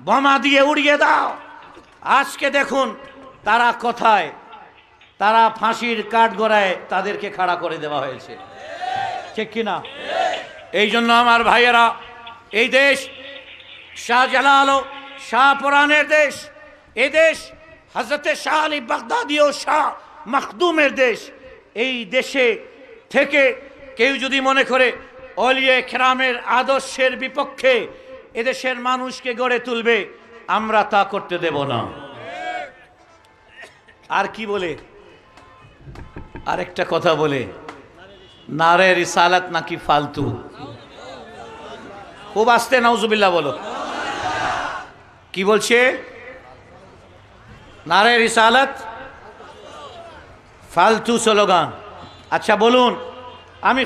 বোমা দিয়ে উড়িয়ে দাও, আজকে দেখুন তারা কোথায়, তারা ফাঁসির কাঠগড়ায় তাদেরকে খাড়া করে দেওয়া হয়েছে, ঠিক কিনা? এই জন্য আমার ভাইয়েরা, এই দেশ শাহজালাল ও শাহপরানের দেশ, এই দেশ হযরতে শাহ আলী বাগদাদী ও শাহ মখদুমের দেশ। এই দেশে থেকে কেউ যদি মনে করে অলিয়ে কেরামের আদর্শের বিপক্ষে এদেশের মানুষকে গড়ে তুলবে, আমরা তা করতে দেব না। আর কি বলে, আরেকটা কথা বলে, নারে রিসালাত নাকি ফালতু। খুব আস্তে নাউজুবিল্লাহ বলো। কি বলছে? নারে রিসালাত ফালতু স্লোগান। আচ্ছা বলুন, আমি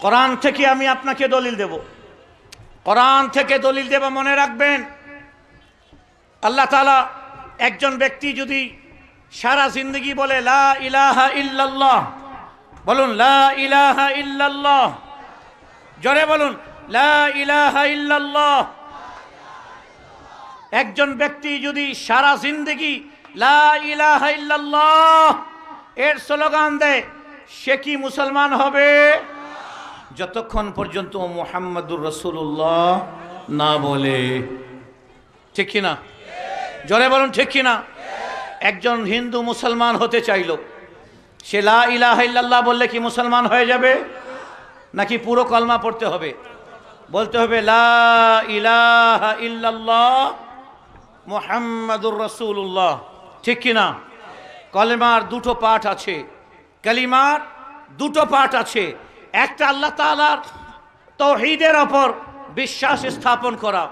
কোরআন থেকে আমি আপনাকে দলিল দেব, কোরআন থেকে দলিল দেব। মনে রাখবেন, আল্লাহ তাআলা একজন ব্যক্তি যদি সারা জিন্দগি বলে লা ইলাহা ইল্লাল্লাহ, বলুন লা ইলাহা ইল্লাল্লাহ, জোরে বলুন লা ইলাহা ইল্লাল্লাহ। একজন ব্যক্তি যদি সারা জিন্দগি লা ইলাহা ইল্লাল্লাহ এর স্লোগান দেয়, সে কি মুসলমান হবে? যতক্ষণ পর্যন্ত মুহাম্মাদুর রাসূলুল্লাহ না বলে। ঠিক কিনা? জোরে বলুন ঠিক কিনা? একজন হিন্দু মুসলমান হতে চাইল, সে লা ইলাহা ইল্লাল্লাহ বললে কি মুসলমান হয়ে যাবে, নাকি পুরো কলমা পড়তে হবে? বলতে হবে লা ইলাহা ইল্লাল্লাহ মুহাম্মাদুর রাসূলুল্লাহ। ঠিক কিনা? কলেমার দুটো পাঠ আছে, কালিমার দুটো পাঠ আছে। একটা আল্লাহ তাআলার তাওহীদের ওপর বিশ্বাস স্থাপন করা,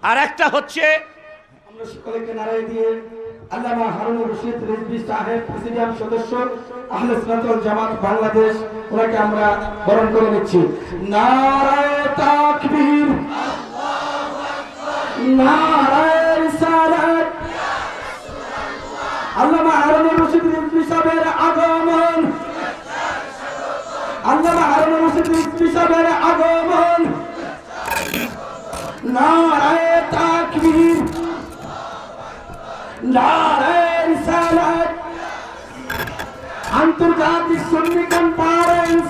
আর একটা হচ্ছে আমরা সকলকে নারায়ে দিয়ে আল্লামা হারুনুর রশিদ রিজভী সাহেব, প্রেসিডিয়াম সদস্য, আহলে সুন্নাত ওয়াল জামাত বাংলাদেশ, ওনাকে আমরা বরণ করে নিচ্ছি। নারায়ে তাকবীর, আল্লাহু আকবার, নারায়ে রিসালাত, আল্লামা হারুনুর রশিদ রিজভী সাহেবের আগমন, আল্লামা হারুনুর রশিদ রিজভী সাহেবের আগমন, নারায়ে তাকবীর, নারায়ে রিসালাত, আন্তর্জাতিক সুন্নি কনফারেন্স।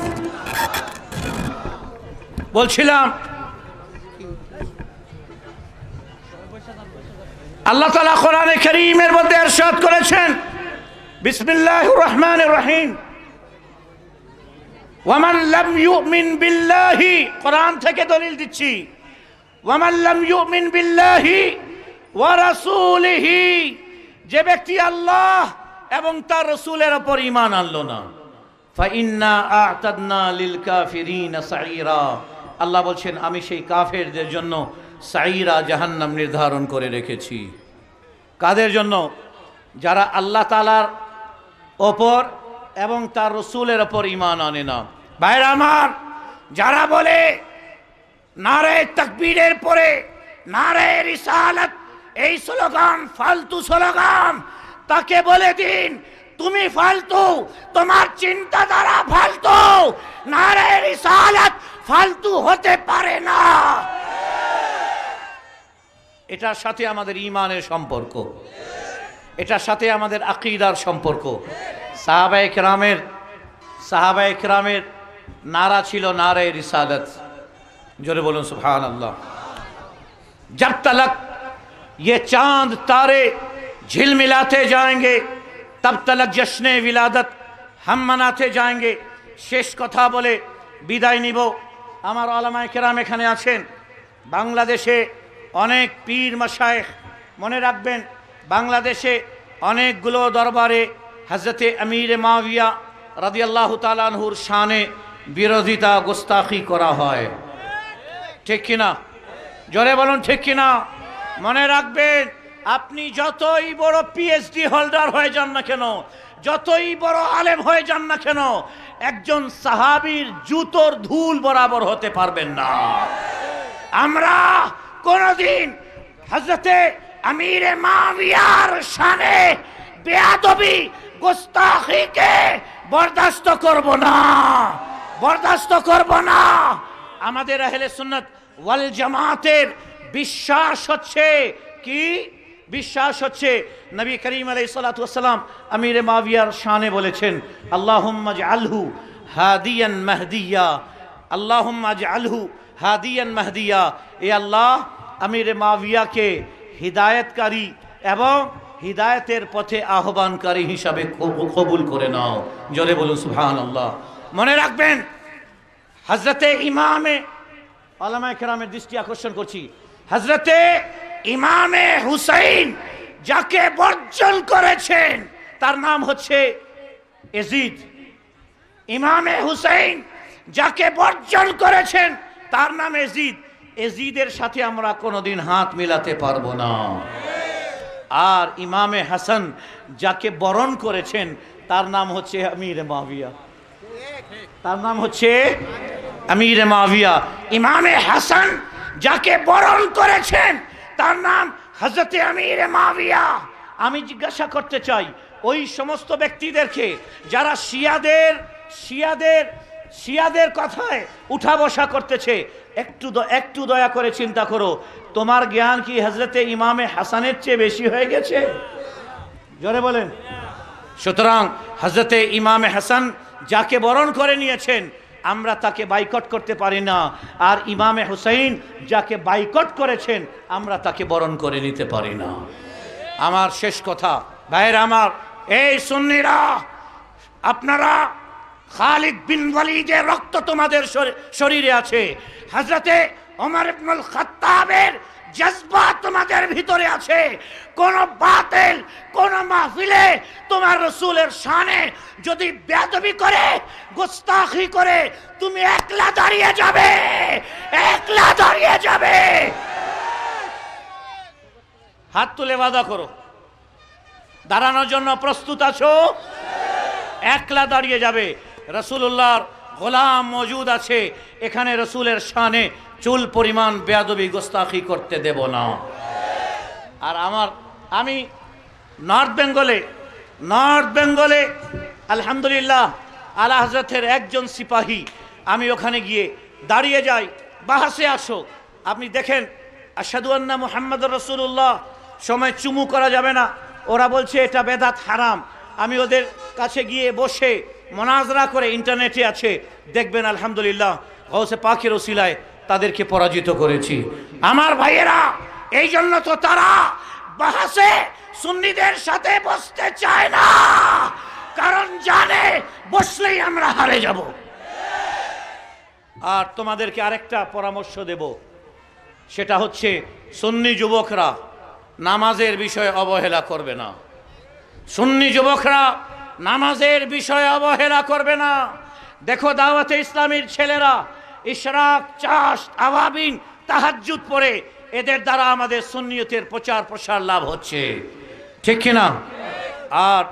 বলছিলাম আল্লাহ তাআলা কোরআনে কারীমের মধ্যে ইরশাদ করেছেন, বিসমিল্লাহির রহমানির রহিম, ওয়ামান লাম ইউমিন বিল্লাহি, কোরআন থেকে দলিল দিচ্ছি, ওয়ামান লাম ইউমিন বিল্লাহি ওয়া রাসূলিহি, যে ব্যক্তি আল্লাহ এবং তার রাসূলের উপর ঈমান আনলো না, ফাইন্না আ'তাদনা লিল কাফিরিনা সাঈরা, আল্লাহ বলছেন আমি সেই কাফেরদের জন্য সাঈরা জাহান্নাম নির্ধারণ করে রেখেছি। কাদের জন্য? যারা আল্লাহ তাআলার ওপর এবং তার রাসূলের ওপর ঈমান আনে না। ভাইরা আমার, যারা বলে নারে তাকবীরের পরে নারে রিসালাত, এই স্লোগান ফালতু স্লোগান, তাকে বলে দিন তুমি ফালতু, তোমার চিন্তাধারা ফালতু, নারে রিসালাত ফালতু হতে পারে না। এটার সাথে আমাদের ঈমানের সম্পর্ক, এটার সাথে আমাদের আকীদার সম্পর্ক। সাহাবায়ে কেরামের নারা ছিল নারে রিসালাত। জোরে বলুন সুবহানাল্লাহ। जब तलक ये चांद तारे झिलमिलाते जाएंगे तब तलक जश्न विलादत हम मनाते जाएंगे। শেষ কথা বলে বিদায় নিব। আমার উলামায়ে কেরাম এখানে আছেন। বাংলাদেশে অনেক পীর মাশায়েখ, মনে রাখবেন বাংলাদেশে অনেকগুলো দরবারে হযরতে আমির মাওবিয়া রাদিয়াল্লাহু তাআলা আনহুর শানে বিরোধিতা গোস্তাখি করা হয়। ঠিক কিনা? জোরে বলুন ঠিক কিনা? মনে রাখবেন, আপনি যতই বড় পিএইচডি হোল্ডার হয়ে যান না কেন, যতই বড় আলেম হয়ে যান না কেন, একজন সাহাবীর জুতোর ধুল বরাবর হতে পারবেন না। আমরা কোনদিন হযরতে আমিরে মাওবিয়ার শানে বেয়াদবি গোস্তাখিকে বরদাস্ত করব না, বরদাস্ত করব না। আমাদের আহলে সুন্নাত ওয়াল জামাতের বিশ্বাস হচ্ছে কি? বিশ্বাস হচ্ছে নবী করিম আলাইহিস সালাতু ওয়াস সালাম আমিরে মাওবিয়ার শানে বলেছেন, আল্লাহুম্মা জাআলহু হাদিয়ান মাহদিয়া, আল্লাহুম্মা জাআলহু হাদিয়ান মাহদিয়া, এ আল্লাহ আমিরে মাওবিয়াকে হিদায়াতকারী এবং হিদায়াতের পথে আহ্বানকারী হিসাবে কবুল করে নাও। জোরে বলুন সুবহানাল্লাহ। মনে রাখবেন, হযরতে ইমামে ওলামায়ে কেরামের দৃষ্টি আকর্ষণ করছি, হযরতে ইমামে হুসাইন যাকে বর্জন করেছেন তার নাম হচ্ছে এজিদ। ইমামে হুসাইন যাকে বর্জন করেছেন তার নাম এজিদ। এজিদের সাথে আমরা কোনোদিন হাত মিলাতে পারবো না। আর ইমামে হাসান যাকে বরণ করেছেন তার নাম হচ্ছে আমিরে মুআবিয়া। তার নাম হচ্ছে আমিরে মুআবিয়া। ইমামে হাসান যাকে বরণ করেছেন তার নাম হযরতে আমিরে মুআবিয়া। আমি জিজ্ঞাসা করতে চাই ওই সমস্ত ব্যক্তিদেরকে যারা শিয়াদের কথায় উঠা বসা করতেছে, একটু দয়া করে চিন্তা করো, তোমার জ্ঞান কি হযরতে ইমামে হাসানের চেয়ে বেশি হয়ে গেছে? জোরে বলেন। সুতরাং হযরতে ইমামে হাসান যাকে বরণ করে নিয়েছেন আমরা তাকে বাইকট করতে পারি না, আর ইমামে হুসাইন যাকে বাইকট করেছেন আমরা তাকে বরণ করে নিতে পারি না। আমার শেষ কথা, ভাইয়েরা আমার, এই সুন্নিরা, আপনারা খালিদ বিন ওয়ালিদের রক্ত তোমাদের শরীরে আছে, হযরতে ওমর ইবনুল খাত্তাবের জজবা তোমাদের ভিতরে আছে। কোন বাতিল কোন মাহফিলে তোমার রাসূলের শানে যদি বেয়াদবি করে, গোস্তাখি করে, তুমি একলা দাঁড়িয়ে যাবে, একলা দাঁড়িয়ে যাবে। হাত তুলে ওয়াদা করো, দাঁড়ানোর জন্য প্রস্তুত আছো? একলা দাঁড়িয়ে যাবে। রাসূলুল্লাহর গোলাম মজুদ আছে এখানে, রাসূলের শানে চুল পরিমাণ বেয়াদবি গোস্তাখি করতে দেব না। আর আমি নর্থ বেঙ্গলে আলহামদুলিল্লাহ আলা হযরতের একজন সিপাহী, আমি ওখানে গিয়ে দাঁড়িয়ে যাই, বাহাসে আসো, আপনি দেখেন আশহাদু আন্না মুহাম্মাদুর রাসূলুল্লাহ, সময় চুমু করা যাবে না, ওরা বলছে এটা বেদাত হারাম। আমি ওদের কাছে গিয়ে বসে মোনাজরা করে, ইন্টারনেটে আছে দেখবেন, আলহামদুলিল্লাহ গাউসে পাকের ওসিলায় তাদেরকে পরাজিত করেছি। আমার ভাইয়েরা, এই জন্য তো তারা বাহাসে সুন্নিদের সাথে বসতে চায় না, কারণ জানে বসলেই আমরা হারে যাব। আর তোমাদেরকে আরেকটা পরামর্শ দেব, সেটা হচ্ছে সুন্নি যুবকরা নামাজের বিষয়ে অবহেলা করবে না। সুন্নি যুবকরা নামাজের বিষয়ে অবহেলা করবে না। দেখো দাওয়াতে ইসলামীর ছেলেরা ইশরাক, চাশ, আওয়াবিন, তাহাজ্জুদ পড়ে, এদের দ্বারা আমাদের সুন্নিয়তের প্রচার প্রসার লাভ হচ্ছে, ঠিক কিনা? আর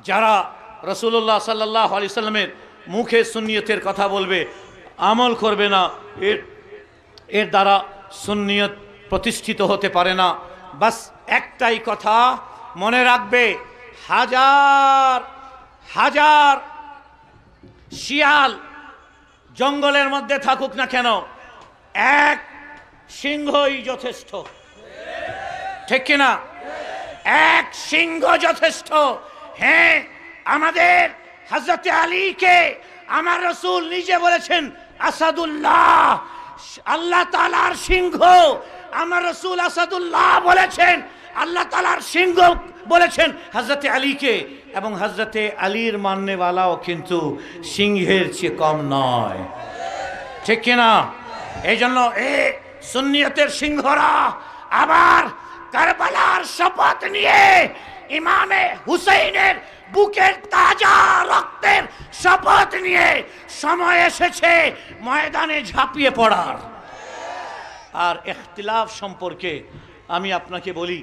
যারা রাসূলুল্লাহ সাল্লাল্লাহু আলাইহি সাল্লামের মুখে সুন্নিয়তের কথা বলবে, আমল করবে না, এর দ্বারা সুন্নিয়ত প্রতিষ্ঠিত হতে পারে না। বাস একটাই কথা মনে রাখবে, হাজার হাজার শিয়াল জঙ্গলের মধ্যে থাকুক না কেন, এক সিংহই যথেষ্ট, ঠিক কিনা? এক সিংহ যথেষ্ট। হ্যাঁ, আমাদের হযরতে আলীকে আমার রাসূল নিজে বলেছেন আসাদুল্লাহ, আল্লাহ তাআলার সিংহ। আমার রাসূল আসাদুল্লাহ বলেছেন, আল্লাহ তাআলার সিংহ বলেছেন হযরতে আলীকে, এবং হযরতে আলীর মাননেওয়ালাও কিন্তু সিংহের চেয়ে কম নয়, ঠিক কিনা? এই জন্য এই সুন্নিয়তের সিংহরা আবার কারবালার শপথ নিয়ে ইমামে হুসাইনের বুকের তাজা রক্তের শপথ নিয়ে সময় এসেছে ময়দানে ঝাঁপিয়ে পড়ার। আর ইখতিলাফ সম্পর্কে আমি আপনাকে বলি,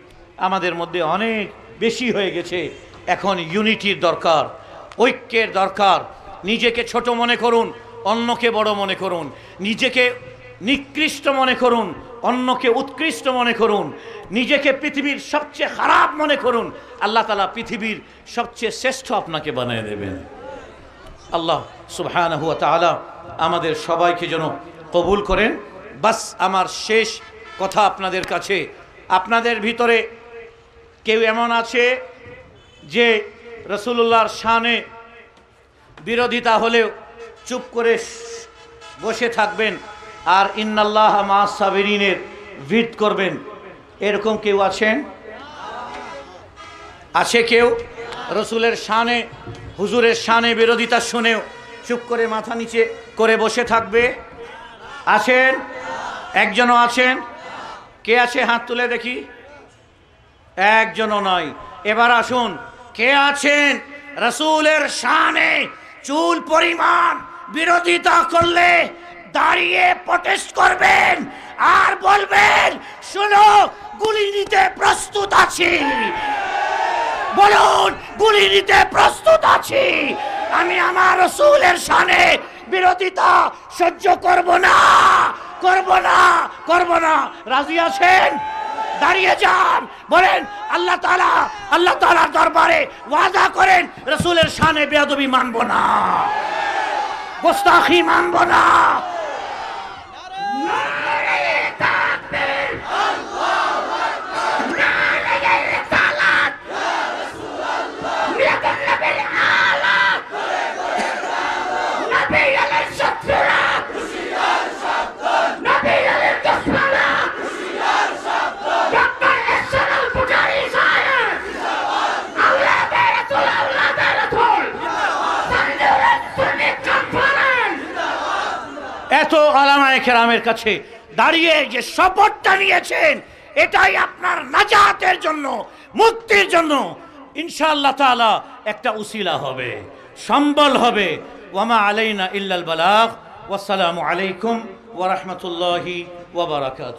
আমাদের মধ্যে অনেক বেশি হয়ে গেছে। এখন ইউনিটির দরকার, ঐক্যের দরকার। নিজেকে ছোট মনে করুন, অন্যকে বড় মনে করুন। নিজেকে নিকৃষ্ট মনে করুন, অন্যকে উৎকৃষ্ট মনে করুন। নিজেকে পৃথিবীর সবচেয়ে খারাপ মনে করুন, আল্লাহ তাআলা পৃথিবীর সবচেয়ে শ্রেষ্ঠ আপনাকে বানিয়ে দেবেন। আল্লাহ সুবহানাহু ওয়া তাআলা আমাদের সবাইকে যেন কবুল করেন। বাস আমার শেষ কথা আপনাদের কাছে, আপনাদের ভিতরে কেউ এমন আছে যে রাসূলুল্লাহর শানে বিরোধিতা হলেও চুপ করে বসে থাকবেন আর ইন্নাল্লাহ মা'আস সাবিরিনের ভিড় করবেন, এরকম কেউ আছেন? আছে কেউ? রাসূলের শানে, হুজুরের শানে বিরোধিতা শুনেও চুপ করে মাথা নিচে করে বসে থাকবে? আছেন? একজনও আছেন? কে আছে হাত তুলে দেখি? একজনও নয়। এবার আসুন, কে আছেন রাসূলের শানে চুল পরিমাণ বিরোধিতা করলে দাঁড়িয়ে প্রটেস্ট করবেন আর বলবেন, শুনো, গুলি নিতে প্রস্তুত আছি? বলুন, গুলি নিতে প্রস্তুত আছি। আমি আমার রাসূলের শানে বিরোধিতা সহ্য করব না, করব না, করব না। রাজি আছেন? দাঁড়িয়ে যান, বলেন আল্লাহ তাআলার দরবারে ওয়াদা করেন রাসূলের শানে বেয়াদবি মানব না, গোস্তাখি মানব না। এত উলামায়ে কেরামের কাছে দাঁড়িয়ে যে শপথটা নিয়েছেন, এটাই আপনার নাজাতের জন্য, মুক্তির জন্য ইনশাআল্লাহ তাআলা একটা উসিলা হবে, সম্বল হবে। ওয়ামা আলাইনা ইল্লাল বালাগ। ওয়াসসালামু আলাইকুম ওয়া রাহমাতুল্লাহি ওয়া বারাকাতুহু।